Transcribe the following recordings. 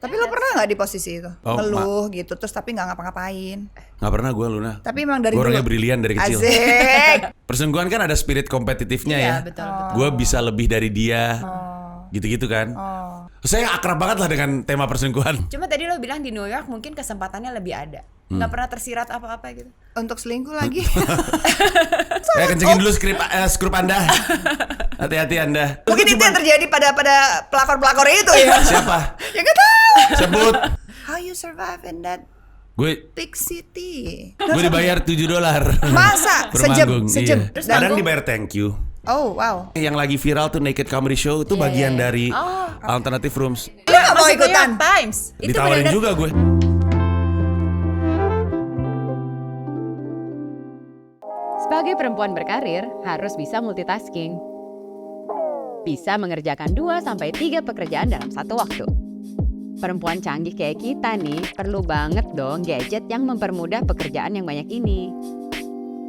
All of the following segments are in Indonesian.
Tapi lo pernah nggak di posisi itu? Oh, Ngeluh gitu, terus tapi nggak ngapa-ngapain. Nggak pernah gue, Luna. Tapi emang dari Gue orangnya dulu. brilian dari kecil. Asik. Perselingkuhan kan ada spirit kompetitifnya ya. Betul. Gue bisa lebih dari dia. Gitu-gitu kan. Saya akrab banget lah dengan tema perselingkuhan. Cuma tadi lo bilang di New York mungkin kesempatannya lebih ada. Nggak pernah tersirat apa-apa gitu. Untuk selingkuh lagi. Kencengin dulu skrup Anda. Hati-hati Anda. Mungkin itu yang terjadi pada pelakor-pelakor itu ya. Siapa? Ya nggak tahu. Sebut. How you survive in that Gue big city? dibayar $7. Masa? Per Sejam? manggung, Sejam? iya. Terus Kadang manggung? dibayar thank you. Oh wow. Yang lagi viral tuh Naked Comedy Show itu bagian dari Alternative Rooms. Lu nggak mau Masuk New ikutan? York Times. Itu Ditawarin benar-benar juga gue. Sebagai perempuan berkarir, harus bisa multitasking. Bisa mengerjakan 2-3 pekerjaan dalam satu waktu. Perempuan canggih kayak kita nih, perlu banget dong gadget yang mempermudah pekerjaan yang banyak ini.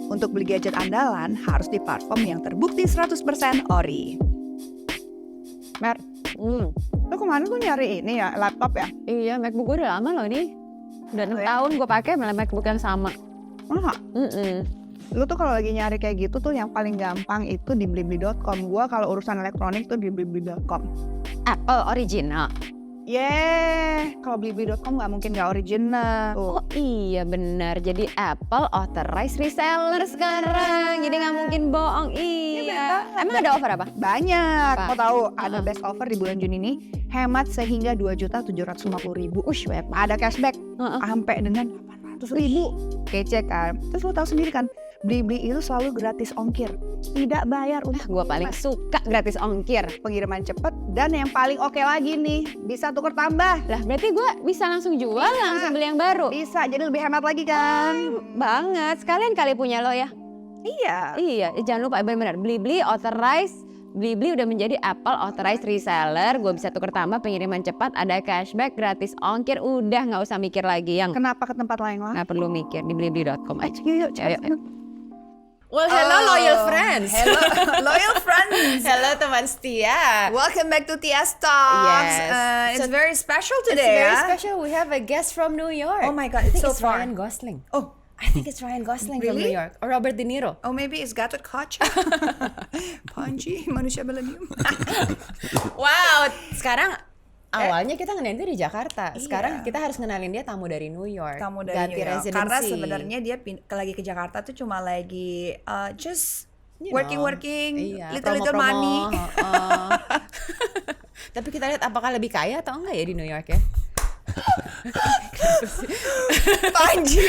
Untuk beli gadget andalan harus di platform yang terbukti 100% ori. Mer, lo kemarin tuh nyari ini ya, laptop ya? Iya, MacBook gue udah lama loh ini. Udah 6 tahun gue pakai malah MacBook yang sama. Masa? Lu tuh kalau lagi nyari kayak gitu tuh yang paling gampang itu di blibli.com. Gua kalau urusan elektronik tuh di blibli.com. Apple original. Kalau blibli.com nggak mungkin nggak original. Tuh. Oh iya benar, jadi Apple authorized reseller sekarang. Jadi nggak mungkin bohong. Iya. Emang ada offer apa? Banyak. Apa? Mau tahu ada best offer di bulan Juni ini, hemat sehingga 2.750.000. Web. Ada cashback sampai dengan 800.000. Kece kan? Terus lo tahu sendiri kan, Blibli itu selalu gratis ongkir, tidak bayar untuk Gue paling suka gratis ongkir. pengiriman cepet, dan yang paling oke lagi nih, bisa tuker tambah. Lah berarti gue bisa langsung jual, langsung beli yang baru. Bisa, jadi lebih hemat lagi kan? Banget, sekalian kali punya lo ya. Iya. Iya, jangan lupa benar-benar Blibli authorized. Blibli udah menjadi Apple authorized reseller. Gue bisa tuker tambah, pengiriman cepat, ada cashback, gratis ongkir. Udah nggak usah mikir lagi yang Kenapa ke tempat lain lah? nggak perlu mikir di blibli.com aja. Yuk, Ayo, ayo. Well, hello loyal friends. Hello, loyal friends. Hello teman setia. Welcome back to Tia's Talks. Yes. It's very special It's today. very ya. special. We have a guest from New York. Oh my God, I it's think so it's far. Ryan Gosling. Oh, I think it's Ryan Gosling from Really? New York. Or Robert De Niro. oh maybe it's Gatot Kaca. Panji, manusia milenium. Wow, sekarang awalnya kita ngenalin dia di Jakarta. Sekarang kita harus ngenalin dia tamu dari New York. Kamu dari ganti New York. residency. Karena sebenarnya dia lagi ke Jakarta tuh cuma lagi just You know, working, iya, little promo-promo, money. Tapi kita lihat apakah lebih kaya atau enggak ya di New York ya. Panji,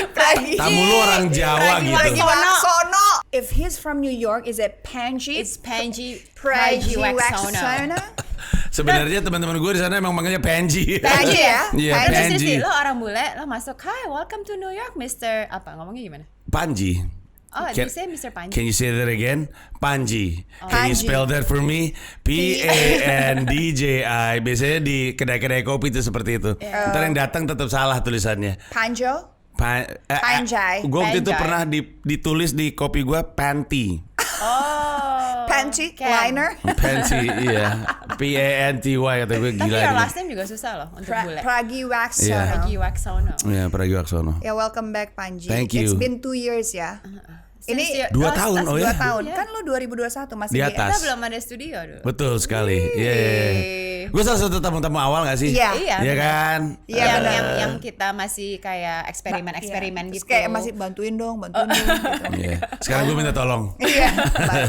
Tamu lu orang Jawa gitu. Pragiwaksono. If he's from New York, is it Panji? It's Panji Pragiwaksono. Sebenarnya teman-teman gue di sana emang manggilnya Panji. Panji ya? Iya, Terus Panji. lo orang bule, lo masuk, hi, welcome to New York, Mr. Apa, ngomongnya gimana? Panji. Oh, Can- you say Mr. Panji. Can you say that again? Panji. Can you Panji. spell that for me? Pandji. Biasanya di kedai-kedai kopi itu seperti itu. Ntar yang datang tetap salah tulisannya. Panjo? Gue Panjai. waktu itu Panjai. pernah ditulis di kopi gue panty. Oh. Panty? Ken. Liner? Panty, iya. Panty kata gue Tapi gila. your ini. last name juga susah loh untuk bule. Pragiwaksono. Iya. Pragiwaksono. Iya, Pragiwaksono. Ya, welcome back Panji. Thank you. It's been 2 years ya. Ini Since 2 tahun, oh 2 ya? tahun. Iya. Kan lo 2021 masih Di Kita atas. belum ada studio dulu. Betul sekali. Iya. Gue salah satu tamu-tamu awal gak sih? Iya. Iya, Iya benar. kan? Iya, yang, benar. yang kita masih kayak eksperimen Terus gitu. kayak masih bantuin dong gitu. Iya. Sekarang gue minta tolong. Iya,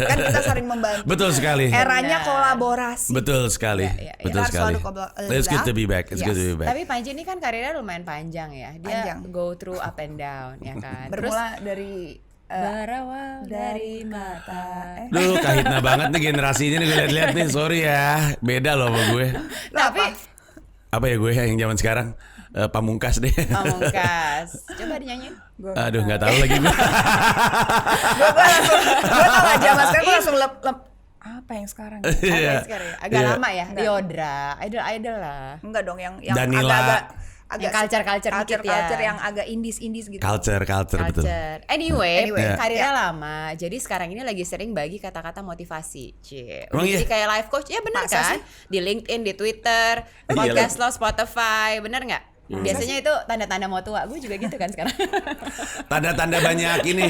kan kita saling membantu. Betul sekali. Eranya kolaborasi. Betul sekali. Iya, iya. Betul Kita harus sekali. selalu It's good to be back. It's Yes. good to be back. Tapi Panji ini kan karirnya lumayan panjang ya. Dia Panjang. go through up and down ya kan. Bermula dari berawal dari mata. Duh, kahitna banget nih generasinya nih gue liat-liat nih. Sorry ya. Beda loh sama gue. Tapi Apa ya gue yang zaman sekarang? Pamungkas deh. Pamungkas. Coba dinyanyiin. Aduh, nggak tahu lagi gue. gue tau gak zaman sekarang gue langsung lep apa yang sekarang? Iya. Sekarang ya? Agak Iya. lama ya. Diodra, idol lah. Enggak dong yang Danila. agak-agak agak culture dikit ya. culture yang agak indies gitu. Culture betul. Anyway, Yeah. karirnya lama. Jadi sekarang ini lagi sering bagi kata-kata motivasi. Cie. Emang Jadi iya? kayak life coach. Ya benar Masa kan? Di LinkedIn, di Twitter, podcast lo, Spotify, bener nggak? Biasanya itu tanda-tanda mau tua. Gue juga gitu kan sekarang. Tanda-tanda banyak ini.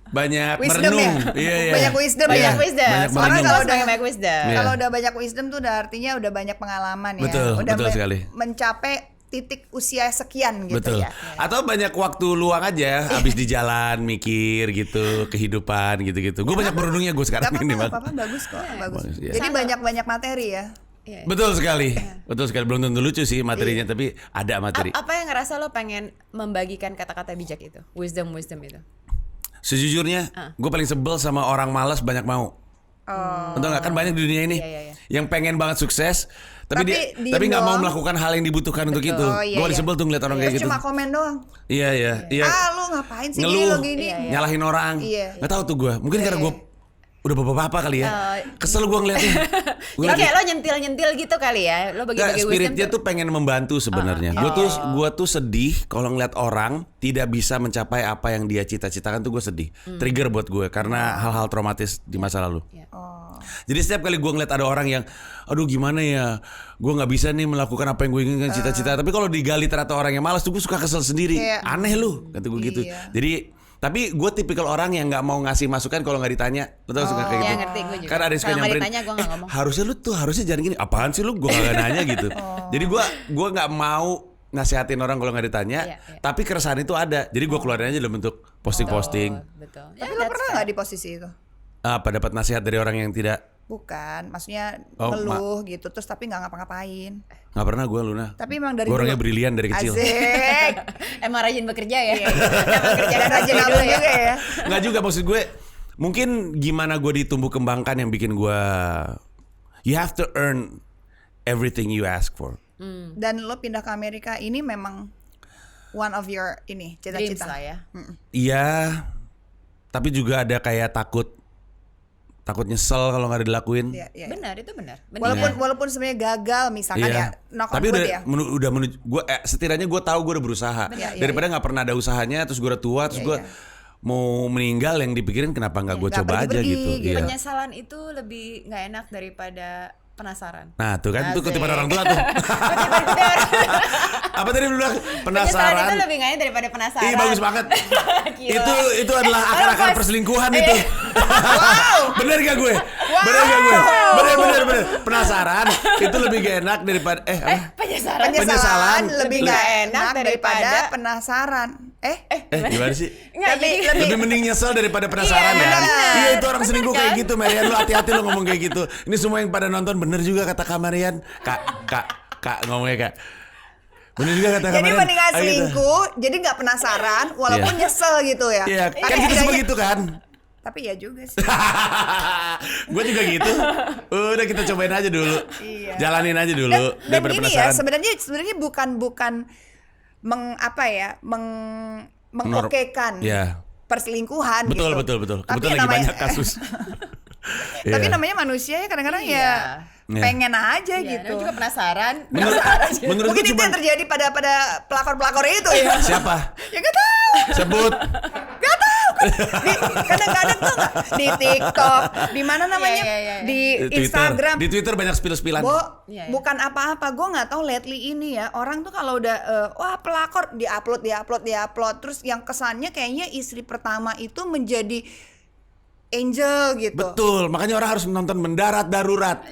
Banyak Wisdom merenung. ya? Iya. Banyak wisdom Banyak ya? wisdom. Banyak Sekarang merenung. kalau udah banyak wisdom. Iya. Kalau udah banyak wisdom tuh udah artinya udah banyak pengalaman ya. Betul, udah betul sekali. mencapai titik usia sekian gitu Betul. ya. Atau banyak waktu luang aja habis di jalan mikir gitu, kehidupan gitu-gitu. Gue banyak merenungnya gue sekarang Gak ini, apa-apa, Bang. bagus kok, bagus. Bagus, iya. Jadi banyak materi ya. Iya. Betul sekali. Betul sekali. Belum tentu lucu sih materinya, tapi ada materi. Apa yang ngerasa lo pengen membagikan kata-kata bijak itu? Wisdom itu. Sejujurnya, gue paling sebel sama orang malas banyak mau. Betul nggak? Kan banyak di dunia ini Iya. yang pengen banget sukses, tapi Tapi diem tapi nggak mau doang. melakukan hal yang dibutuhkan untuk itu. Oh, iya, Gue iya. disebel tuh ngeliat orang kayak Terus gitu. cuma komen doang. Iya. Lu ngapain sih gini Ngeluh, lo gini? nyalahin orang. Iya. Nggak tahu tuh gue. Mungkin karena gue udah bapak-bapak kali ya. Kesel gue ngeliatnya. Jadi kayak lo nyentil-nyentil gitu kali ya. Lo Nggak, bagi-bagi wisdom spiritnya tuh. tuh pengen membantu sebenarnya. Gue tuh sedih kalau ngeliat orang tidak bisa mencapai apa yang dia cita-citakan tuh gue sedih. Trigger buat gue karena hal-hal traumatis di masa lalu. Jadi setiap kali gue ngeliat ada orang yang, aduh gimana ya, gue nggak bisa nih melakukan apa yang gue inginkan cita-cita. Tapi kalau digali ternyata orang yang malas tuh gue suka kesel sendiri. Kayak, Aneh lu, kata gue gitu. iya. Jadi tapi gue tipikal orang yang nggak mau ngasih masukan kalau nggak ditanya. Lo tau suka kayak Iya, gitu. ngerti gue juga. Kan ada yang suka Kalau nggak nyamperin, ditanya, gue nggak ngomong. harusnya lu tuh jangan gini. Apaan sih lu? Gue nggak nanya gitu. Jadi gue nggak mau nasihatin orang kalau nggak ditanya. Iya. Tapi keresahan itu ada. Jadi gue keluarin aja dalam bentuk posting-posting. Betul. Tapi lo pernah nggak di posisi itu? Apa dapat nasihat dari orang yang tidak? Bukan, maksudnya Oh, ngeluh gitu terus tapi nggak ngapa-ngapain. Nggak pernah gue, Luna. Tapi emang dari Gue orangnya dulu. brilian dari kecil. Asik. Emang rajin bekerja ya. Emang kerja dan rajin nabung juga ya. Nggak juga, maksud gue mungkin gimana gue ditumbuh kembangkan yang bikin gue, you have to earn everything you ask for. Dan lo pindah ke Amerika ini memang one of your ini Dreams cita-cita. lah ya. Iya, tapi juga ada kayak takut nyesel kalau nggak dilakuin. Iya, iya. Benar, itu benar. Walaupun sebenarnya gagal misalkan ya, knock on Tapi wood udah ya. udah menuju gue setidaknya gue tahu gue udah berusaha. Iya, Daripada nggak pernah ada usahanya terus gue udah tua terus gue mau meninggal yang dipikirin kenapa nggak gue Nggak coba aja pergi-pergi, gitu. gitu. Iya. Penyesalan itu lebih nggak enak daripada penasaran. Nah, tuh kan itu Asik. kutipan orang tua tuh. Apa tadi lu bilang? Penyesalan itu Penasaran. lebih nggak enak daripada penasaran. Ih, bagus banget. Gila. itu adalah akar-akar Pas. perselingkuhan itu. Bener gak gue? Bener gak gue? Bener. Penasaran itu lebih gak enak daripada Penyesalan. Penyesalan lebih nggak enak daripada penasaran. gimana sih? Nggak, jadi Lebih mending nyesel daripada penasaran Iya, kan? bener. Iya itu orang selingkuh Bener kayak kan? gitu, Marian. Lu hati-hati lu ngomong kayak gitu. Ini semua yang pada nonton bener juga kata Kak Marian. Kak ngomongnya Kak. Bener juga kata Kak Jadi Marian. mendingan Ah, gitu. selingkuh, jadi nggak penasaran, walaupun Iya. nyesel gitu ya. Iya, Tapi kan kita semua bedanya- gitu kan. Tapi ya juga sih. Gue juga gitu. Udah kita cobain aja dulu. Iya. Jalanin aja dulu Dan daripada gini ya, penasaran. sebenarnya bukan mengokekan Ya. perselingkuhan Betul, gitu. betul. Tapi Kebetulan lagi namanya- banyak kasus. Tapi Iya. namanya manusia ya kadang-kadang Iya. ya Iya. pengen aja Iya, gitu. dan juga penasaran. Menurut Mungkin gue itu cuma yang terjadi pada pelakor-pelakor itu ya. siapa? Ya gak tahu. Sebut. Kadang-kadang tuh nggak di TikTok, di mana namanya, Iya. di Twitter. Instagram. Di Twitter banyak spill-spillan. Iya. Bukan apa-apa, gue nggak tahu lately ini ya orang tuh kalau udah wah pelakor diupload, terus yang kesannya kayaknya istri pertama itu menjadi angel gitu. Betul, makanya orang harus menonton Mendarat Darurat.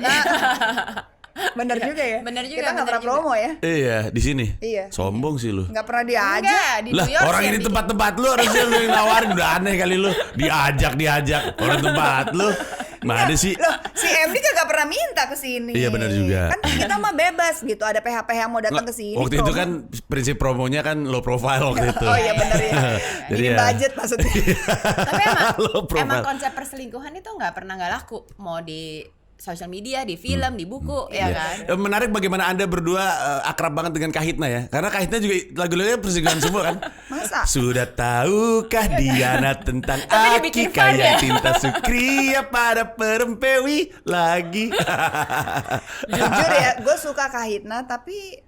Bener juga ya. Bener juga, Kita nggak bener pernah promo ya. Iya, di sini. Iya. Sombong sih lu. Nggak pernah diajak. Enggak, di Lah, New York orang sih ini yang bikin. tempat-tempat lu harusnya lu yang nawarin, udah aneh kali lu. Diajak. Orang tempat lu. Mana sih? Loh, si MD kagak pernah minta ke sini. Iya, bener juga. Kan kita mah bebas gitu. Ada PH-PH yang mau datang ke sini. Waktu itu promo. kan prinsip promonya kan low profile waktu itu. Oh iya bener ya. Jadi Ini ya. budget maksudnya. Tapi Low profile. emang konsep perselingkuhan itu nggak pernah nggak laku. Mau di sosial media, di film, di buku, ya kan? Menarik bagaimana Anda berdua akrab banget dengan Kahitna ya. Karena Kahitna juga lagu-lagunya perselingkuhan semua kan. Masa? Sudah tahukah Diana tentang Tapi dibikin Akika fun yang ya. cinta sukria pada perempewi lagi. Jujur ya, gue suka Kahitna tapi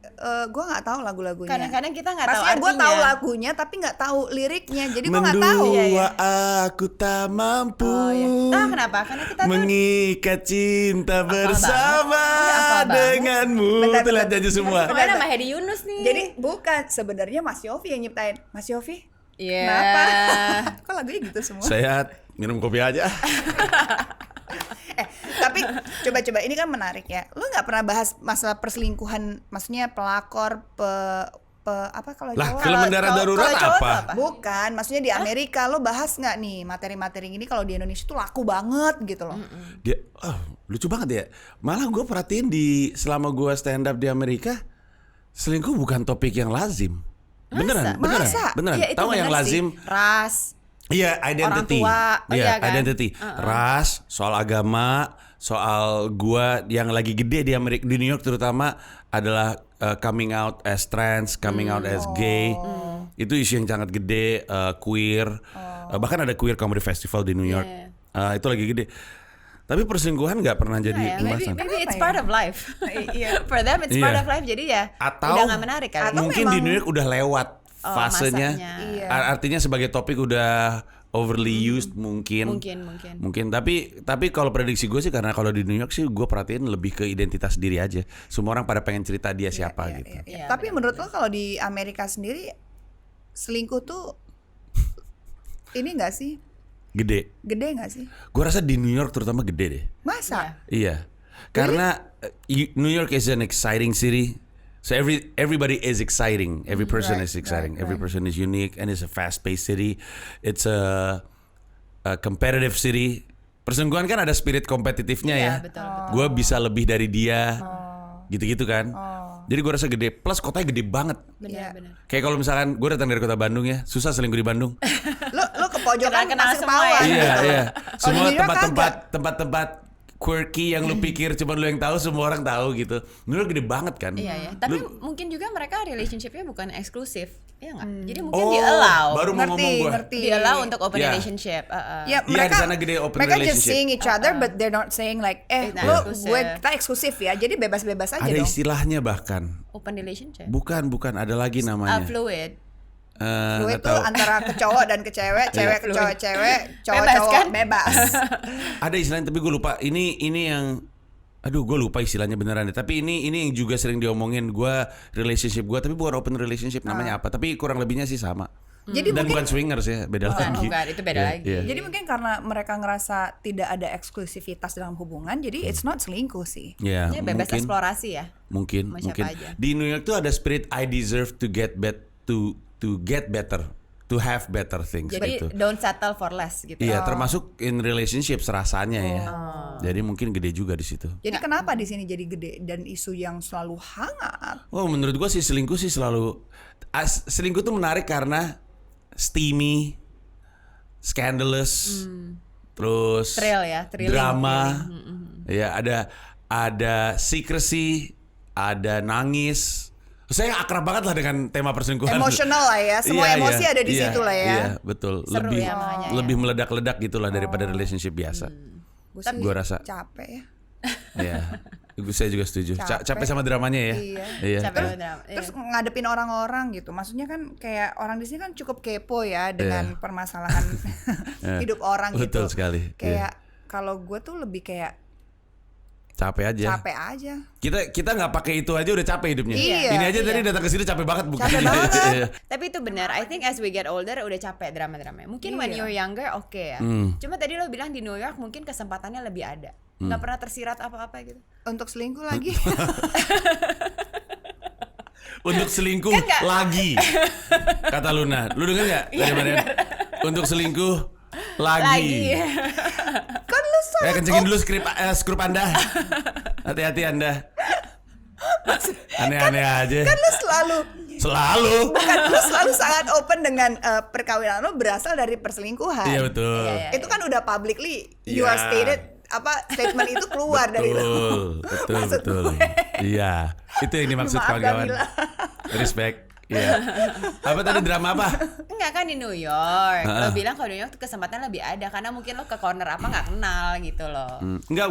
gue nggak tahu lagu-lagunya. Kadang-kadang kita nggak tahu Maksudnya gue artinya. tahu lagunya tapi nggak tahu liriknya. Jadi gue nggak tahu. Mendua aku tak mampu Kenapa? Karena kita tuh mengikat cinta bersama hafal banget. denganmu. Benar, Tuh lihat benar. aja semua. pokoknya nama Hedi Yunus nih. Jadi bukan, sebenarnya Mas Yofi yang nyiptain. Mas Yofi, Iya. kenapa? Kok lagunya gitu semua? Saya minum kopi aja. Tapi coba-coba ini kan menarik ya. Lu nggak pernah bahas masalah perselingkuhan, maksudnya pelakor, apa kalau Lah, cowok? film mendarat kalau darurat cowok tuh apa? apa? Bukan, maksudnya di Amerika lo bahas nggak nih materi-materi ini kalau di Indonesia tuh laku banget gitu loh. Dia lucu banget ya. Malah gue perhatiin selama gue stand up di Amerika, selingkuh bukan topik yang lazim. Beneran. Masa? Beneran. Iya, itu Tahu nggak yang bener sih. lazim? Ras. Iya, identity. Orang tua. Oh, Iya, iya kan? identity. Ras, soal agama, soal gua yang lagi gede di Amerika, di New York terutama adalah coming out as trans, coming out as gay. Itu isu yang sangat gede, queer. Bahkan ada queer comedy festival di New York. Itu lagi gede. Tapi perselingkuhan nggak pernah jadi pembahasan. Maybe it's Apa part ya? of life. Iya. For them it's part Iya. of life. Jadi ya Atau udah nggak menarik kali. atau mungkin di memang- New York udah lewat fasenya. masanya. Iya. Artinya sebagai topik udah overly used mungkin. Mungkin. Tapi kalau prediksi gue sih, karena kalau di New York sih gue perhatiin lebih ke identitas diri aja. Semua orang pada pengen cerita dia siapa Iya, gitu. iya, iya. Iya, Tapi menurut lo kalau di Amerika sendiri selingkuh tuh ini nggak sih? Gede. Gede nggak sih? Gue rasa di New York terutama gede deh. Masa? Iya. Karena New York is an exciting city. So everybody is exciting. Every person Right, is exciting. right, Every right. person is unique and it's a fast-paced city. It's a competitive city. Perselingkuhan kan ada spirit kompetitifnya Iya, ya. betul. Gue bisa lebih dari dia. Gitu-gitu kan. Jadi gue rasa gede. Plus kotanya gede banget. Benar-benar. Kayak kalau misalkan gue datang dari kota Bandung ya, susah selingkuh di Bandung. Lo ke pojokan Kenal-kenal Pasir semua ya. Pawang Iya, gitu. iya. Kalau di Semua New York tempat-tempat quirky yang lu pikir cuma lu yang tahu, semua orang tahu gitu. New York gede banget kan. Iya ya. Tapi Lu- mungkin juga mereka relationship-nya bukan eksklusif. Iya nggak? Jadi mungkin Oh, di-allow. baru mau ngomong gua. ngerti. Di-allow untuk open Iya. relationship. Ya, Iya, di sana gede open mereka just relationship. seeing each other, but they're not saying like, It's not lo exclusive. kita eksklusif ya, jadi bebas-bebas aja Ada dong. istilahnya bahkan. Open relationship. Bukan, ada lagi namanya. Fluid. Lo Nggak itu tahu. antara ke cowok dan ke cewek, cewek ke cowok, cewek, cowok Bebas, cowok kan? bebas. Ada istilahnya tapi gue lupa. Ini yang gue lupa istilahnya beneran deh. Tapi ini yang juga sering diomongin relationship gue, tapi bukan open relationship namanya apa. Tapi kurang lebihnya sih sama. Jadi Dan mungkin bukan swingers ya, beda lagi. bukan, itu beda Iya, lagi. iya. Jadi mungkin karena mereka ngerasa tidak ada eksklusivitas dalam hubungan, jadi it's not selingkuh sih. Iya, Ya, bebas mungkin. eksplorasi ya. Mungkin. Sama siapa aja. Di New York tuh ada spirit I deserve to get better, to have better things Jadi gitu. don't settle for less gitu. Iya, termasuk in relationships rasanya ya. Jadi mungkin gede juga di situ. Jadi kenapa di sini jadi gede dan isu yang selalu hangat? Oh, menurut gua sih selingkuh sih selalu selingkuh tuh menarik karena steamy, scandalous, terus Thrill ya, thrilling. drama. Ya, ada secrecy, ada nangis. Saya akrab banget lah dengan tema perselingkuhan. Emosional lah ya, semua Iya, emosi iya, ada di iya, situ lah ya. Iya, betul. Seru lebih ya makanya ya. lebih meledak-ledak gitulah daripada relationship biasa. Gue sih Gua rasa. capek ya. Iya. Saya juga setuju. Capek. Capek sama dramanya ya. Iya. Capek sama drama. Iya. Terus ngadepin orang-orang gitu. Maksudnya kan kayak orang di sini kan cukup kepo ya dengan Iya. permasalahan hidup orang gitu. Betul sekali. Kayak kalau gue tuh lebih kayak Capek aja. capek aja. Kita nggak pakai itu aja udah capek hidupnya. Iya, Ini aja tadi datang ke sini capek banget bukan? Capek banget. Iya. Tapi itu benar. I think as we get older udah capek drama-dramanya. Mungkin when Iya. you're younger oke ya. Cuma tadi lo bilang di New York mungkin kesempatannya lebih ada. Nggak pernah tersirat apa-apa gitu. Untuk selingkuh lagi. Untuk selingkuh lagi. Kata Luna. Lu denger nggak? Dari mana? Untuk selingkuh lagi. Kan lu Kencengin dulu skrup Anda. Hati-hati Anda. Aneh-aneh aja. kan lu Selalu. lu selalu sangat open dengan perkawinan lu berasal dari perselingkuhan. Iya betul. Itu kan udah publicly you Iya. are stated statement itu keluar dari lu. Betul. Iya. Itu yang dimaksud Maaf, kawan-kawan. Gamila. Respect. Iya. Apa tadi drama apa? Enggak kan di New York. Lo bilang kalau di New York tuh kesempatan lebih ada karena mungkin lo ke corner apa nggak kenal gitu loh. Enggak,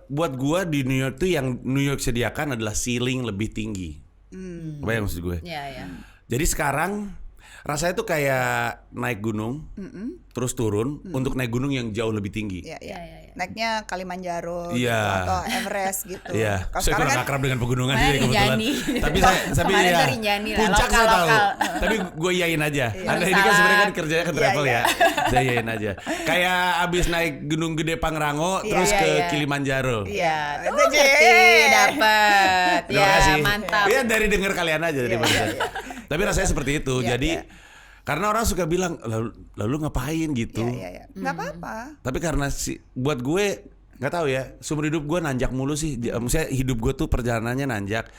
buat gua di New York tuh yang New York sediakan adalah ceiling lebih tinggi. Kebayang maksud gue. Iya. Jadi sekarang rasanya tuh kayak naik gunung, terus turun untuk naik gunung yang jauh lebih tinggi. Iya. Naiknya Kalimanjaro Iya. gitu, atau Everest gitu. Iya, Kalau saya sekarang kurang kan akrab dengan pegunungan Mana sih kebetulan. Rinjani. Tapi Kemarin ya, tuh Rinjani lah, puncak saya tahu. lokal. Tapi gue iyain aja. Anda ini kan Salah. sebenarnya kan kerjanya ke travel Iya. ya. Saya iyain aja. Kayak abis naik Gunung Gede Pangrango terus ke Kilimanjaro. Iya, Itu tuh aja. dapet. Terima Ya, kasih. mantap. Iya dari denger kalian aja dari mana. Tapi rasanya seperti itu. Iya, Jadi iya. karena orang suka bilang lalu ngapain gitu. Iya. Nggak apa-apa. Tapi karena buat gue nggak tahu ya, seumur hidup gue nanjak mulu sih. Maksudnya hidup gue tuh perjalanannya nanjak.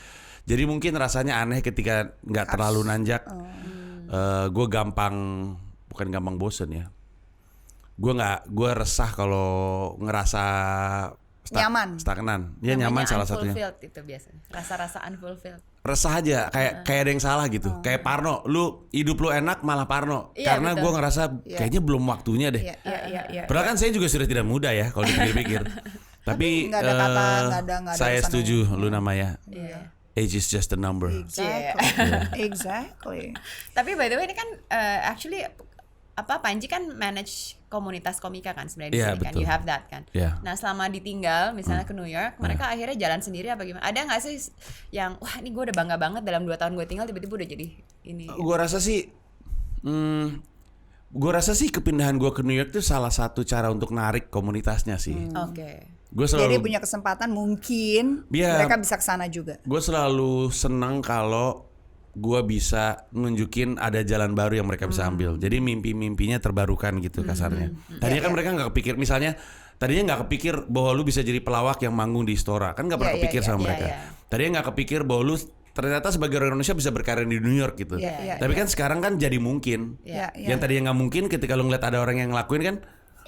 Jadi mungkin rasanya aneh ketika nggak terlalu nanjak. Gue bukan gampang bosen ya. Gue resah kalau ngerasa Nyaman. stagnan. Ya Namanya nyaman salah satunya. unfulfilled itu biasanya. Rasa-rasa unfulfilled. Resah aja, kayak ada yang salah gitu. Kayak Parno, hidup lu enak malah Parno. Iya, Karena betul. gue ngerasa kayaknya belum waktunya deh. Iya. Padahal kan saya juga sudah tidak muda ya kalau dipikir-pikir. Tapi nggak ada kata, nggak ada saya urusan setuju lu namanya. Iya. Age is just a number. Exactly. Tapi by the way ini kan actually Panji kan manage komunitas komika kan sebenarnya di Iya, sini kan, betul. you have that kan. Iya. Nah selama ditinggal misalnya ke New York, mereka akhirnya jalan sendiri apa gimana? Ada nggak sih yang wah ini gue udah bangga banget dalam 2 tahun gue tinggal tiba-tiba udah jadi ini? Gue rasa sih kepindahan gue ke New York itu salah satu cara untuk narik komunitasnya sih. Oke. Gue Jadi selalu punya kesempatan mungkin Iya. mereka bisa kesana juga. gue selalu senang kalau gue bisa nunjukin ada jalan baru yang mereka bisa ambil. Jadi mimpi-mimpinya terbarukan gitu kasarnya. Tadinya kan mereka nggak kepikir, misalnya tadinya nggak kepikir bahwa lu bisa jadi pelawak yang manggung di Istora, kan nggak pernah Iya, kepikir iya, sama iya, mereka. iya. Tadinya nggak kepikir bahwa lu ternyata sebagai orang Indonesia bisa berkarir di New York gitu. Iya, Tapi kan sekarang kan jadi mungkin. Iya. Yang tadinya nggak mungkin ketika lu ngeliat ada orang yang ngelakuin kan.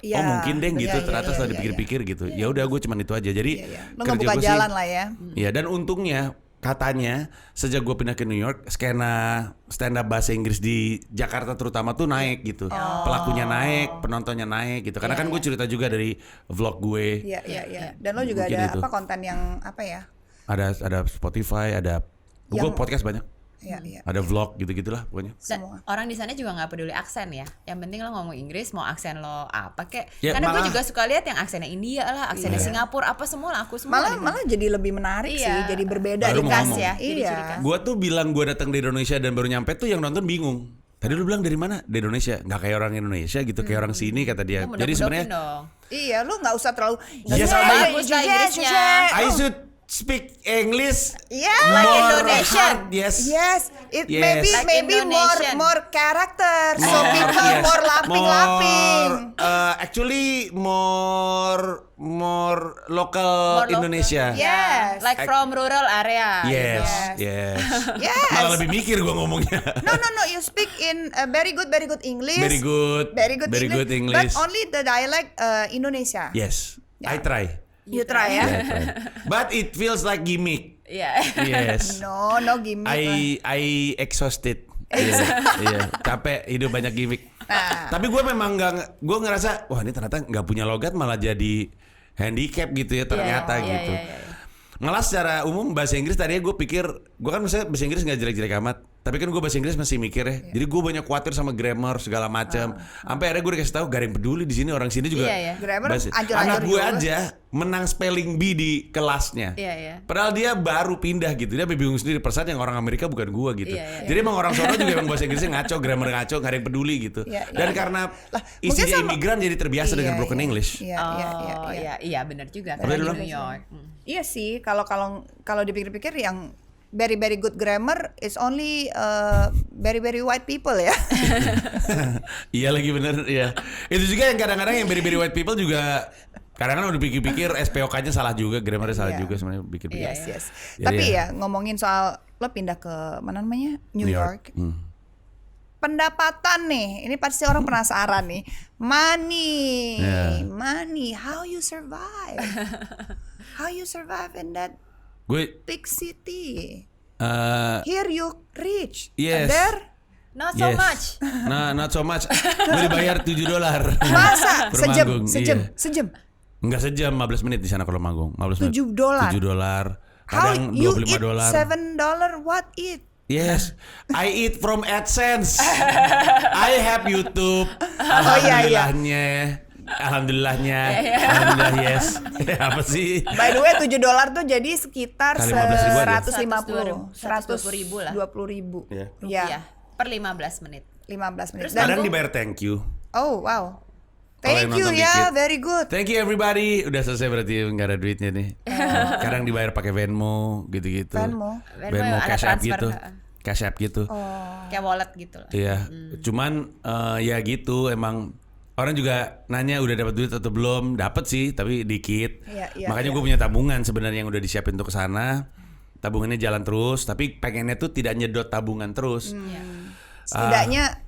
Iya. Oh mungkin deh gitu. Iya, Ternyata iya, setelah iya, dipikir-pikir gitu. Ya udah gue cuman itu aja. Jadi Lo kerja ngebuka gue sih. jalan lah ya. Iya, dan untungnya katanya sejak gue pindah ke New York, skena stand up bahasa Inggris di Jakarta terutama tuh naik gitu. Pelakunya naik, penontonnya naik gitu. Karena kan gue cerita juga dari vlog gue. Iya. Dan lo juga Mungkin ada itu. konten yang apa ya? Ada Spotify, ada gue podcast banyak. Iya. Ada vlog gitu-gitulah pokoknya. Dan orang di sana juga nggak peduli aksen ya. Yang penting lo ngomong Inggris, mau aksen lo apa kek. Ya, Karena gue malah- juga suka lihat yang aksennya India lah, aksennya Singapura apa semua lah, aku semua. Malah jadi lebih menarik Iya. sih, jadi berbeda Baru di mau khas ngomong. ya. Jadi ciri khas. Gue tuh bilang gue datang dari Indonesia dan baru nyampe tuh yang nonton bingung. Tadi lu bilang dari mana? Dari Indonesia. Nggak kayak orang Indonesia gitu, kayak orang sini kata dia. Lo Jadi sebenarnya dong. Iya, lu nggak usah terlalu. Yes, terlalu I- bagus lah Inggrisnya. I should speak English Like more Indonesian. hard, yes. Yes, it Yes. Like maybe Indonesian. more character, so More, people yes. more laughing. Actually more local More Indonesia. Yes. Like from rural area. Yes, gitu. yes. Yes. Malah lebih mikir gue ngomongnya. No, you speak in very good English. Very good English. But only the dialect Indonesia. Yes, I try. You try ya. Yeah, I try. But it feels like gimmick. Iya. Yes. No gimmick lah. I exhausted. Iya, capek hidup banyak gimmick. Nah. Tapi gue memang gue ngerasa wah ini ternyata nggak punya logat malah jadi handicap gitu ya ternyata Iya, gitu. iya. Malah secara umum bahasa Inggris tadinya gue pikir gue kan misalnya bahasa Inggris nggak jelek-jelek amat. Tapi kan gue bahasa Inggris masih mikir ya. Jadi gue banyak khawatir sama grammar segala macam. Sampai akhirnya gue dikasih tahu gak ada yang peduli di sini orang sini juga. Iya. Grammar bahasa- ancur-ancur Anak gue juga. aja menang spelling bee di kelasnya. Iya. Padahal dia baru pindah gitu. Dia bingung sendiri perasaan yang orang Amerika bukan gua gitu. Iya. Jadi emang orang sono juga emang bahasa Inggrisnya ngaco, grammar ngaco, gak ada yang peduli gitu. Iya. Dan karena mungkin isinya sama- imigran jadi terbiasa dengan broken English. Iya. Iya benar juga Apa karena dia di bilang? New York. Iya sih, kalau dipikir-pikir yang very good grammar is only very white people ya. Iya lagi bener ya. Itu juga yang kadang-kadang yang very white people juga kadang-kadang udah pikir-pikir SPOK-nya salah juga, grammarnya salah Iya. juga sebenarnya pikir-pikir. Yes. Jadi Tapi ya. ya ngomongin soal lo pindah ke mana namanya New York. Pendapatan nih, ini pasti orang penasaran nih. Money, Yeah. money, how you survive? How you survive in that Gue big city? eh, Here you rich, Yes. and there Not so yes. much. Nah, not so much. Gue dibayar $7. masa Per sejam, manggung, sejam, iya. sejam. Enggak sejam, 15 menit di sana kalau manggung. 15 menit. $7. $7. How kadang you eat $25. $7? What eat? Yes, I eat from AdSense. I have YouTube. iya. Alhamdulillahnya, alhamdulillah yes. Apa sih? By the way $7 tuh jadi sekitar Kali 15.000 aja. 150, 120.000 lah. 120.000. Iya. Iya, Rupiah per 15 menit. 15 menit. Terus Dan, Kadang dibayar thank you. oh wow, Kalau thank yang you nonton ya, dikit. very good. Thank you everybody. Udah selesai berarti nggak ada duitnya nih. Kadang dibayar pakai Venmo gitu-gitu. Venmo? Venmo ada Cash App transfer, gitu. heeh. Cash App gitu. Kayak wallet gitu lah. Iya. Cuman ya gitu emang orang juga nanya udah dapat duit atau belum? Dapat sih, tapi dikit. Iya, Makanya gue punya tabungan sebenarnya yang udah disiapin untuk ke sana. Tabungannya jalan terus, tapi pengennya tuh tidak nyedot tabungan terus. Setidaknya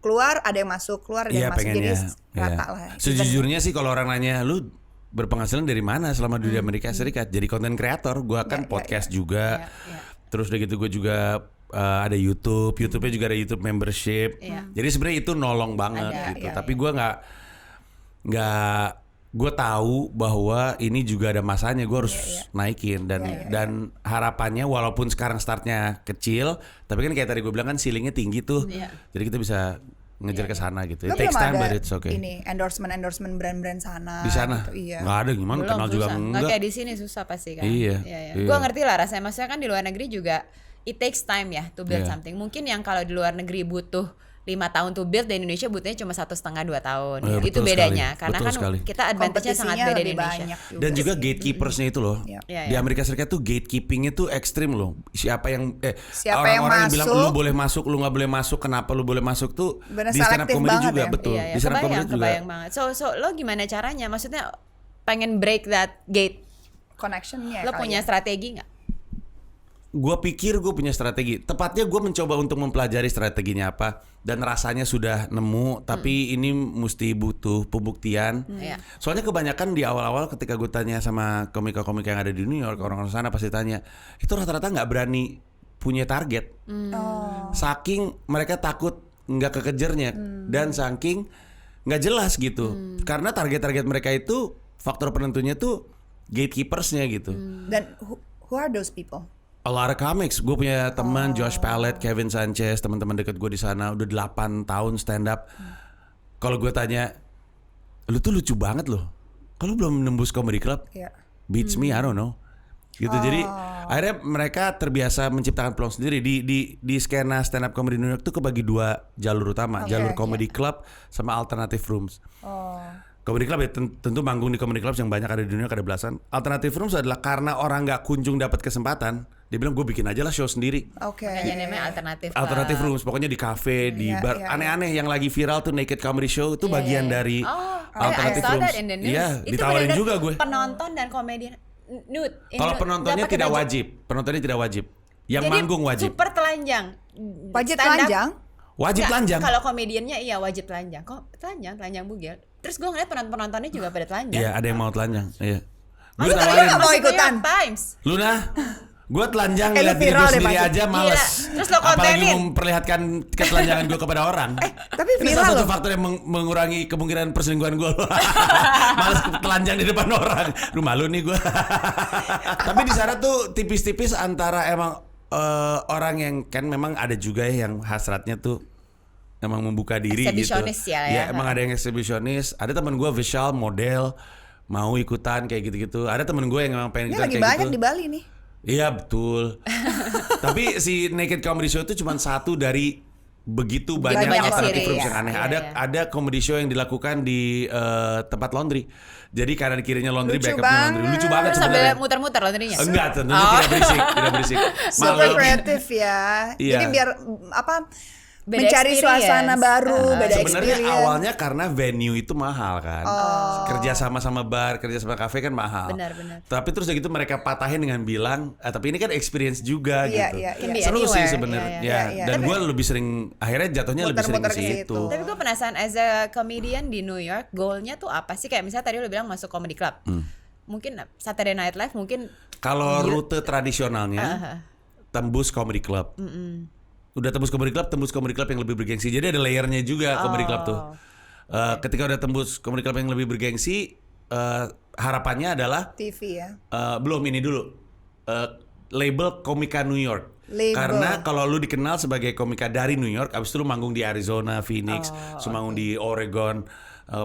keluar ada yang masuk, keluar ada Iya yang masuk, jadi pengennya. rata Iya. lah. Sejujurnya sih kalau orang nanya lu berpenghasilan dari mana selama di Amerika Serikat? Jadi konten kreator, gua kan podcast juga. Iya. Terus udah gitu gue juga ada YouTube-nya juga ada YouTube membership. Iya. Jadi sebenarnya itu nolong banget Ada, gitu. iya, Tapi gue nggak gue tahu bahwa ini juga ada masanya, gue harus naikin dan harapannya walaupun sekarang startnya kecil, tapi kan kayak tadi gue bilang kan ceilingnya tinggi tuh. Iya. Jadi kita bisa ngejar ke sana gitu. Lo It takes belum time ada but it's okay. ini endorsement brand-brand sana. Di sana gitu, iya. nggak ada gimana Belum kenal juga susah. Nggak enggak. kayak di sini susah pasti kan. Iya. Gue ngerti lah rasanya. Maksudnya kan di luar negeri juga it takes time ya to build Iya. something. Mungkin yang kalau di luar negeri butuh 5 tahun to build, di Indonesia butuhnya cuma 1,5-2 tahun. Itu Betul bedanya. sekali. Karena Betul kan sekali. kita advantage-nya sangat Kompetisinya beda di lebih Indonesia. banyak Dan juga sih. gatekeepersnya itu loh. Iya. Iya, Di Amerika Serikat tuh gatekeepingnya tuh ekstrim loh. Siapa yang Siapa yang orang-orang yang bilang masuk, lu boleh masuk, lu nggak boleh masuk, kenapa lu boleh masuk tuh Bener, di stand up selektif comedy banget juga ya. betul. Iya, Di stand up comedy juga. kebayang banget. So lo gimana caranya? Maksudnya pengen break that gate. Connectionnya Lo kali punya ya. strategi nggak? Gua pikir gue punya strategi. Tepatnya gue mencoba untuk mempelajari strateginya apa dan rasanya sudah nemu. Tapi ini mesti butuh pembuktian. Iya. Soalnya kebanyakan di awal-awal ketika gue tanya sama komika-komika yang ada di New York, orang-orang sana pasti tanya, itu rata-rata nggak berani punya target. Saking mereka takut nggak kekejarnya dan saking nggak jelas gitu. Karena target-target mereka itu faktor penentunya tuh gatekeepersnya gitu. Dan who are those people? A lot of comics. Gue punya teman Josh Pallet, Kevin Sanchez, teman-teman deket gue di sana udah 8 tahun stand up. Kalau gue tanya, lu tuh lucu banget loh. Kalau belum nembus comedy club, Iya. beats me, I don't know. Gitu. Jadi akhirnya mereka terbiasa menciptakan peluang sendiri di skena stand up comedy New York tuh kebagi 2 jalur utama, jalur comedy club sama alternative rooms. Comedy club ya tentu manggung di comedy club yang banyak ada di dunia, ada belasan. Alternative rooms adalah karena orang nggak kunjung dapat kesempatan, dia bilang gue bikin aja lah show sendiri. Oke. Makanya namanya alternatif. Alternative rooms, pokoknya di cafe, di Iya, bar, iya, aneh-aneh yang lagi viral tuh naked comedy show itu bagian dari alternative I saw rooms. that in the news. Iya, Itu ditawarin benar-benar juga gue. Penonton dan komedian nude. Kalau penontonnya Dapat tidak baju. wajib, penontonnya tidak wajib. Yang Jadi, manggung wajib. Super telanjang. Wajib Stand up- telanjang? Wajib Nggak, telanjang. Kalau komediannya iya wajib telanjang. Kok telanjang bugil. Terus gue ngeliat penontonnya juga pada telanjang. Iya, ada yang mau telanjang. Iya. Gue Masa tawarin, kalian nggak mau masuk New ikutan? York Times? Luna, gue telanjang Lu lihat diri viral gue deh sendiri pasti. aja males. Gila. Terus lo Apalagi kontenin. memperlihatkan ketelanjangan gue kepada orang. Tapi Ini viral salah satu loh. faktor yang mengurangi kemungkinan perselingkuhan gue. Males telanjang di depan orang. Lu malu nih gue. Tapi di sana tuh tipis-tipis antara emang orang yang kan memang ada juga ya yang hasratnya tuh emang membuka diri gitu. Exhibitionist ya. Emang ada yang eksibisionis. Ada teman gue visual model mau ikutan kayak gitu-gitu. Ada temen gue yang emang pengen Ini ikutan lagi kayak banyak gitu. di Bali nih. Iya betul. Tapi si Naked Comedy Show itu cuma satu dari begitu banyak banyak alternative series. rooms yang aneh. Iya, Ada comedy show yang dilakukan di tempat laundry. Jadi kanan kirinya laundry, Lucu backupnya laundry. banget. Lucu banget Terus sambil sebenarnya. muter-muter laundrynya. Enggak, tentunya tidak berisik, tidak berisik. Super Malah- kreatif ya. Iya. Jadi biar apa? Beda mencari experience. suasana baru, beda Sebenarnya experience. awalnya karena venue itu mahal kan. Kerja sama bar, kerja sama kafe kan mahal. Benar. Tapi terus udah gitu mereka patahin dengan bilang, tapi ini kan experience juga Iya, gitu. iya, Can be Seru sih anywhere. sebenarnya. Iya, Ya. iya. Dan Tapi- gue lebih sering, akhirnya jatuhnya lebih sering Muter-muter ke ke situ. situ. Tapi gue penasaran as a comedian di New York, goalnya tuh apa sih? Kayak misalnya tadi lo bilang masuk comedy club. Mungkin Saturday Night Live mungkin Kalau rute tradisionalnya tembus comedy club. Udah tembus comedy club yang lebih bergengsi. Jadi ada layernya juga comedy club tuh. Ketika udah tembus comedy club yang lebih bergengsi, harapannya adalah TV ya. belum ini dulu label komika New York. Label. Karena kalau lu dikenal sebagai komika dari New York, abis itu lu manggung di Arizona, Phoenix, manggung di Oregon,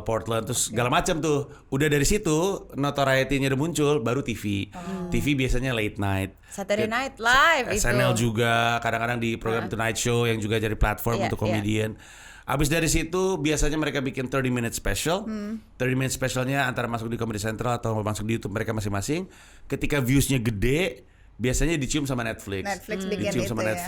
Portland, terus segala macam tuh. Udah dari situ notoriety-nya udah muncul, baru TV. TV biasanya late night. Saturday Night Live itu. SNL juga, kadang-kadang di program Tonight Show yang juga jadi platform untuk komedian. Abis dari situ biasanya mereka bikin 30 minute special. 30 minute specialnya antara masuk di Comedy Central atau masuk di YouTube mereka masing-masing. Ketika viewsnya gede, biasanya dicium sama Netflix. bikin Dicium itu sama ya.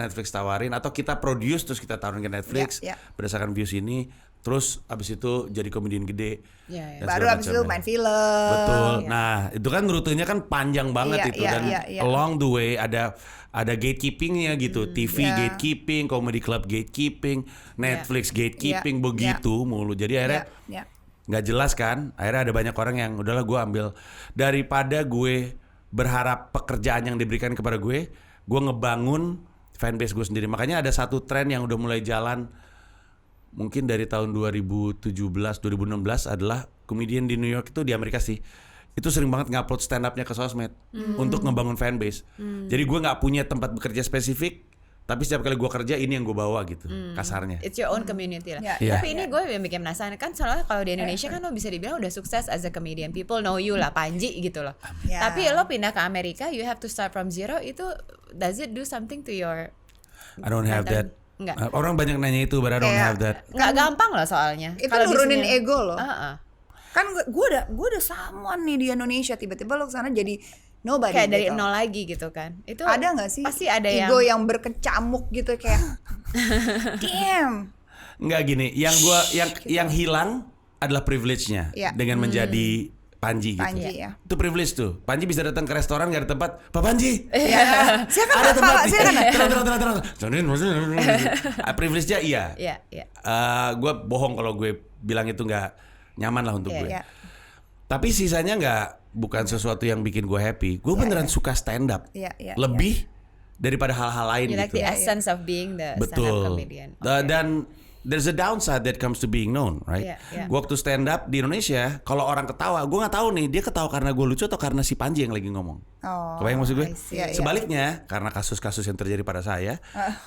Netflix tawarin atau kita produce terus kita tawarin ke Netflix berdasarkan views ini. Terus abis itu jadi komedian gede. Dan Baru segala abis itu macamnya. main film. Betul. Nah itu kan rutenya kan panjang banget itu dan iya. along the way ada gatekeepingnya gitu. TV gatekeeping, comedy club gatekeeping, Netflix gatekeeping begitu mulu. Jadi akhirnya nggak jelas kan. Akhirnya ada banyak orang yang udahlah gue ambil daripada gue berharap pekerjaan yang diberikan kepada gue ngebangun fanbase gue sendiri. Makanya ada satu tren yang udah mulai jalan mungkin dari tahun 2017, 2016 adalah komedian di New York itu di Amerika sih. Itu sering banget ngupload stand up-nya ke sosmed untuk ngebangun fanbase. Jadi gue nggak punya tempat bekerja spesifik, tapi setiap kali gue kerja ini yang gue bawa gitu, kasarnya. It's your own community lah. Yeah. Tapi ini gue yang bikin penasaran kan, soalnya kalau di Indonesia kan lo bisa dibilang udah sukses as a comedian, people know you lah, Panji gitu loh. Tapi lo pindah ke Amerika, you have to start from zero. Itu does it do something to your? I don't have that. Enggak. Orang banyak nanya itu, but I don't have that. Nggak gampang loh soalnya. Itu Kalau di nurunin sini- ego loh. Kan gue udah someone nih di Indonesia, tiba-tiba lo kesana jadi nobody. kayak dari gitu. nol lagi gitu kan. Itu Ada nggak sih? Pasti ada ego yang berkecamuk gitu kayak, damn. Nggak gini, yang hilang adalah privilege-nya dengan menjadi Panji gitu. Panji ya. Itu privilege tuh. Panji bisa datang ke restoran nggak ada tempat. Pak Panji. Silakan Ada tempat. Pak, silakan. Privilege-nya iya. Iya. Gue bohong kalau gue bilang itu nggak nyaman lah untuk gue. Iya. Tapi sisanya bukan sesuatu yang bikin gue happy. Gue beneran suka stand up. Iya. Lebih daripada hal-hal lain You like gitu. the essence of being the stand-up Betul. comedian. Dan there's a downside that comes to being known, right? Yeah. Gue waktu stand up di Indonesia, kalau orang ketawa, gue nggak tahu nih dia ketawa karena gue lucu atau karena si Panji yang lagi ngomong. Kebayang maksud gue? I see. Iya. Sebaliknya, karena kasus-kasus yang terjadi pada saya,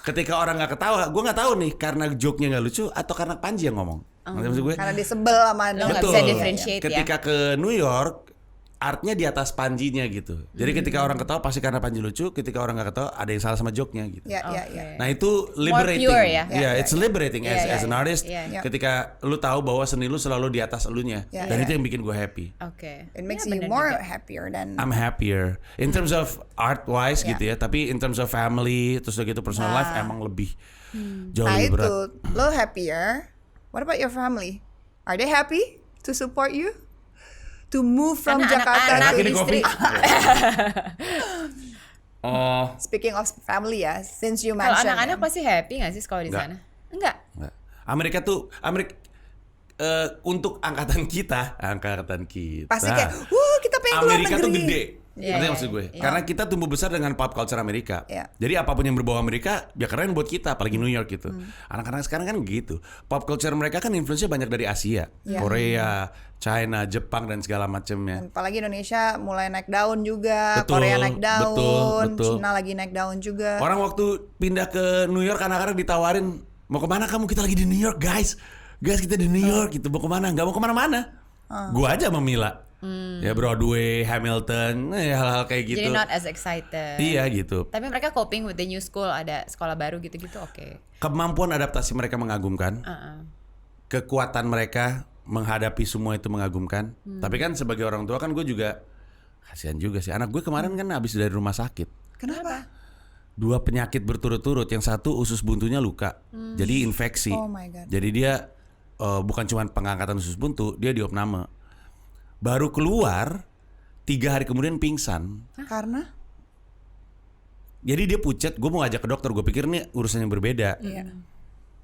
ketika orang nggak ketawa, gue nggak tahu nih karena joke-nya nggak lucu atau karena Panji yang ngomong. Ngerti maksud gue? Karena disebel sama Lo nggak Betul. bisa differentiate ya. Ketika ke New York, artnya di atas Panjinya gitu. Jadi ketika orang ketawa pasti karena Panji lucu, ketika orang nggak ketawa ada yang salah sama joke-nya gitu. Iya. Nah itu liberating. pure ya? Yeah, it's liberating as an artist. Iya. Ketika lu tahu bahwa seni lu selalu di atas elunya, dan itu yang bikin gue happy. Oke. It makes Ya, you bener more juga. happier than I'm happier in terms of art wise gitu ya, tapi in terms of family terus udah gitu personal life emang lebih jauh Nah lebih berat. itu lo happier. What about your family? Are they happy to support you? To move from Karena Jakarta anak-anak to Ini kopi. Speaking of family ya, since you Kalau mentioned anak-anak pasti happy nggak sih kalau di Nggak. sana? Enggak. Nggak. Amerika untuk angkatan kita pasti kayak, kita pengen keluar Amerika negeri. tuh gede. Iya, Ngerti iya, maksud gue? iya. Karena kita tumbuh besar dengan pop culture Amerika. Iya. Jadi apapun yang berbau Amerika, ya keren buat kita, apalagi New York gitu. Anak-anak sekarang kan gitu. Pop culture mereka kan influence-nya banyak dari Asia, Iya. Korea, China, Jepang dan segala macamnya. Apalagi Indonesia mulai naik daun juga, Betul, Korea naik daun, betul. Cina lagi naik daun juga. Orang waktu pindah ke New York anak-anak ditawarin, mau kemana kamu? Kita lagi di New York guys. Guys kita di New York gitu, mau kemana? Gak mau kemana-mana. Gua aja memila. Ya Broadway, Hamilton, hal-hal kayak gitu. Jadi not as excited. Iya gitu. Tapi mereka coping with the new school, ada sekolah baru gitu-gitu, oke. Kemampuan adaptasi mereka mengagumkan. Kekuatan mereka menghadapi semua itu mengagumkan. Tapi kan sebagai orang tua kan gue juga kasihan juga sih. Anak gue kemarin kan habis dari rumah sakit. Kenapa? 2 penyakit berturut-turut. Yang satu usus buntunya luka. Jadi infeksi. Oh my God. Jadi dia bukan cuma pengangkatan usus buntu, dia diopname. Baru keluar 3 hari kemudian pingsan. Karena? Jadi dia pucet, gue mau ngajak ke dokter, gue pikir nih urusan yang berbeda. Iya.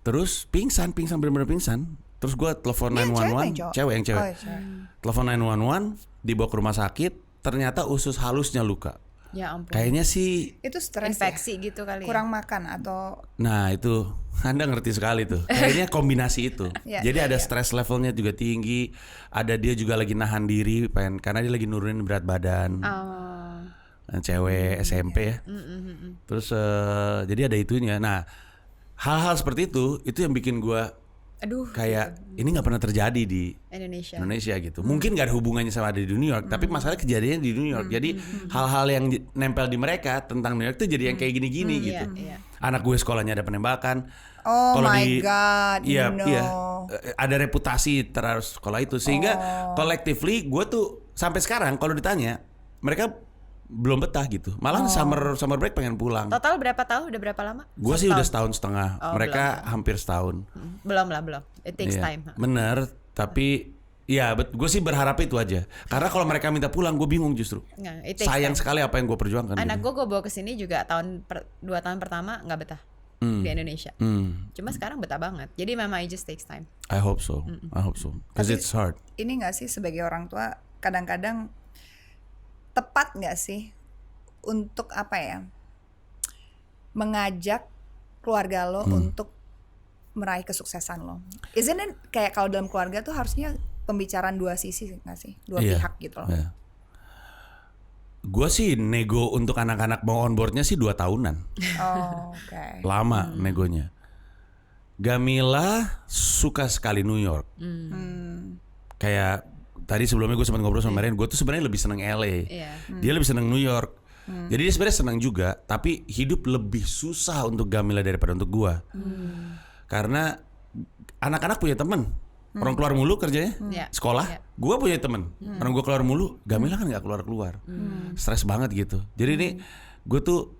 Terus pingsan benar-benar pingsan. Terus gue telepon 911, cewek yang cewek. Oh, cewek. Telepon 911, dibawa ke rumah sakit, ternyata usus halusnya luka. Ya ampun. Kayaknya sih, Itu stres Infeksi ya? gitu kali. Kurang makan atau nah itu Anda ngerti sekali tuh. Kayaknya kombinasi itu. Iya, Jadi ada iya. stress levelnya juga tinggi, ada dia juga lagi nahan diri, karena dia lagi nurunin berat badan. cewek SMP ya. Terus jadi ada itunya. Nah, hal-hal seperti itu yang bikin gue kayak ini nggak pernah terjadi di Indonesia gitu. Mungkin nggak ada hubungannya sama ada di New York, tapi masalah kejadiannya di New York. Jadi hal-hal yang nempel di mereka tentang New York itu jadi yang kayak gini-gini gitu. Anak gue sekolahnya ada penembakan. Oh Kalau my God, iya, no. iya, ada reputasi terhadap sekolah itu sehingga collectively gue tuh sampai sekarang kalau ditanya mereka belum betah gitu. Malah summer break pengen pulang. Total berapa tahun? Udah berapa lama? Gue sih udah setahun setengah. Mereka hampir setahun. Belum. It takes Iya, time. bener, tapi ya gue sih berharap itu aja. Karena kalau mereka minta pulang, gue bingung justru. It takes Sayang time. sekali apa yang gue perjuangkan. Anak gitu. gue bawa kesini juga 2 tahun pertama nggak betah di Indonesia. Cuma sekarang betah banget. Jadi memang it just takes time. I hope so. Because it's hard. Ini nggak sih sebagai orang tua kadang-kadang tepat nggak sih untuk apa ya, mengajak keluarga lo untuk meraih kesuksesan lo? Isn't it kayak kalau dalam keluarga tuh harusnya pembicaraan dua sisi nggak sih, dua pihak gitu loh? Iya. Gue sih nego untuk anak-anak mau onboardnya sih 2 tahunan. Oh, oke. Lama negonya. Gamila suka sekali New York. Kayak tadi sebelumnya gue sempat ngobrol sama Marian, gue tuh sebenarnya lebih seneng LA. Dia lebih seneng New York. Jadi dia sebenarnya senang juga, tapi hidup lebih susah untuk Gamila daripada untuk gue. Karena anak-anak punya temen, orang keluar mulu kerjanya, sekolah. Gue punya temen, orang gue keluar mulu. Gamila kan nggak keluar. Stres banget gitu. Jadi ini gue tuh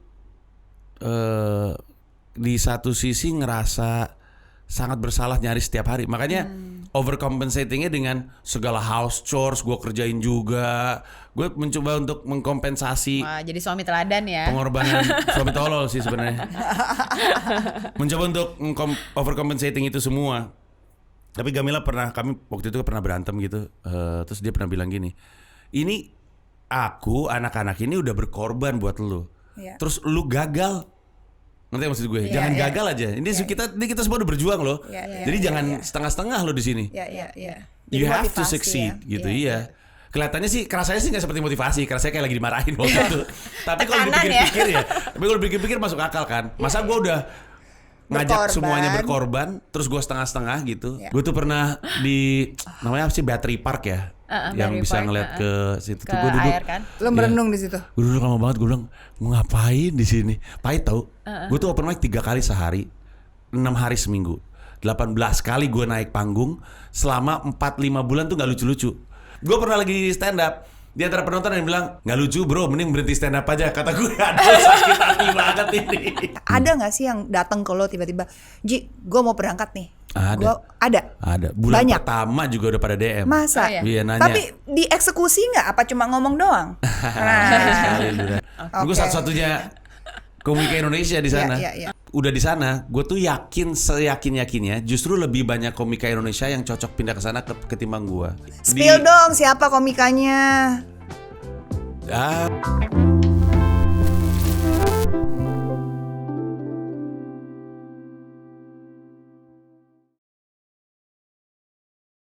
di satu sisi ngerasa sangat bersalah nyari setiap hari. Makanya overcompensatingnya dengan segala house chores gue kerjain juga. Gue mencoba untuk mengkompensasi. Wah, jadi suami teladan ya. Pengorbanan suami tolol sih sebenarnya. Mencoba untuk overcompensating itu semua. Tapi Gamila kami waktu itu pernah berantem gitu. Terus dia pernah bilang gini, ini aku anak-anak ini udah berkorban buat lu. Terus lu gagal. Ngerti maksud gue? Jangan gagal aja. Ini kita semua udah berjuang loh. Jadi jangan setengah-setengah lo di sini. You have to succeed gitu. Iya. Kelihatannya sih, kerasanya sih nggak seperti motivasi. Kerasanya kayak lagi dimarahin waktu itu. Tapi kalau dipikir-pikir tapi kalau dipikir-pikir masuk akal kan. Masa gue udah ngajak semuanya berkorban, terus gue setengah-setengah gitu. Gue tuh pernah di namanya apa sih, Battery Park ya. Yang bisa ngeliat ke situ. Ke Gue duduk, air kan. Lo merenung di situ. Gue duduk lama banget. Gue bilang, mau ngapain di sini? Pahit tau. Gue tuh open mic 3 kali sehari, 6 hari seminggu, 18 kali gue naik panggung selama 4-5 bulan tuh nggak lucu-lucu. Gue pernah lagi stand up, di antara penonton yang bilang, nggak lucu bro, mending berhenti stand up aja. Kata gue, aduh sakit hati banget ini. Ada nggak sih yang datang ke lo tiba-tiba, Ji, gue mau berangkat nih? Ada. Bulan Banyak. pertama juga udah pada DM. Masa? Iya, nanya. Tapi dieksekusi nggak? Apa cuma ngomong doang? Gue satu-satunya komika Indonesia di sana. Udah di sana, gue tuh yakin seyakin-yakinnya justru lebih banyak komika Indonesia yang cocok pindah ke sana ketimbang gue. Spill dong siapa komikanya?